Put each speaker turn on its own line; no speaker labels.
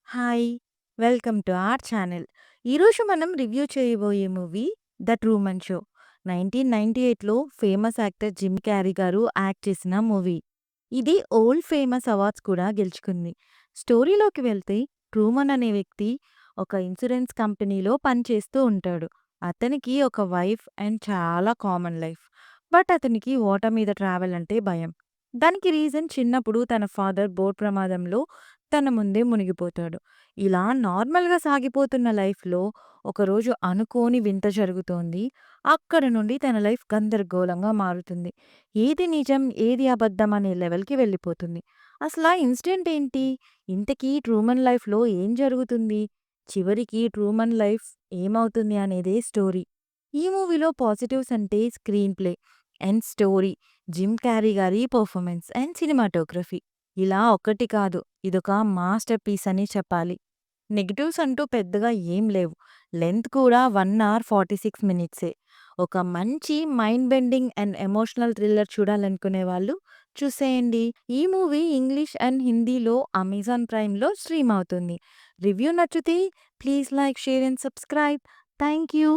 Hi! Welcome to our channel. ఈరోజు మనం review చేయబోయే మూవీ 'ద ట్రూమన్ షో'. 1998లో famous actor Jim Carrey garu act చేసిన మూవీ. ఇది ఓల్డ్ ఫేమస్ అవార్డ్స్ కూడా గెలుచుకుంది. స్టోరీలోకి వెళ్తే ట్రూమన్ అనే వ్యక్తి ఒక ఇన్సూరెన్స్ కంపెనీలో పనిచేస్తూ ఉంటాడు. అతనికి ఒక వైఫ్ అండ్ చాలా కామన్ లైఫ్. బట్ అతనికి వాటర్ మీద ట్రావెల్ అంటే భయం. దానికి రీజన్ చిన్నప్పుడు తన ఫాదర్ బోట్ ప్రమాదంలో తన ముందే మునిగిపోతాడు. ఇలా నార్మల్‌గా సాగిపోతున్న లైఫ్‌లో ఒకరోజు అనుకోని వింత జరుగుతోంది. అక్కడి నుండి తన లైఫ్ గందరగోళంగా మారుతుంది. ఏది నిజం, ఏది అబద్ధం అనే లెవెల్‌కి వెళ్ళిపోతుంది. అసలా ఇన్సిడెంట్ ఏంటి? ఇంతకీ ట్రూమన్ లైఫ్‌లో ఏం జరుగుతుంది? చివరికి ట్రూమన్ లైఫ్ ఏమవుతుంది అనేదే స్టోరీ. ఈ మూవీలో పాజిటివ్స్ అంటే screen play and story, Jim Carrey గారి పెర్ఫార్మెన్స్ అండ్ సినిమాటోగ్రఫీ. ఇలా ఒక్కటి కాదు, ఇదొక మాస్టర్ పీస్ అని చెప్పాలి. నెగెటివ్స్ అంటూ పెద్దగా ఏం లేవు. లెంత్ కూడా 1 అవర్ 46 మినిట్సే. ఒక మంచి mind bending and emotional thriller చూడాలనుకునే వాళ్ళు చూసేయండి. ఈ మూవీ ఇంగ్లీష్ అండ్ హిందీలో అమెజాన్ ప్రైమ్‌లో స్ట్రీమ్ అవుతుంది. రివ్యూ నచ్చితే please like, share and subscribe. Thank you.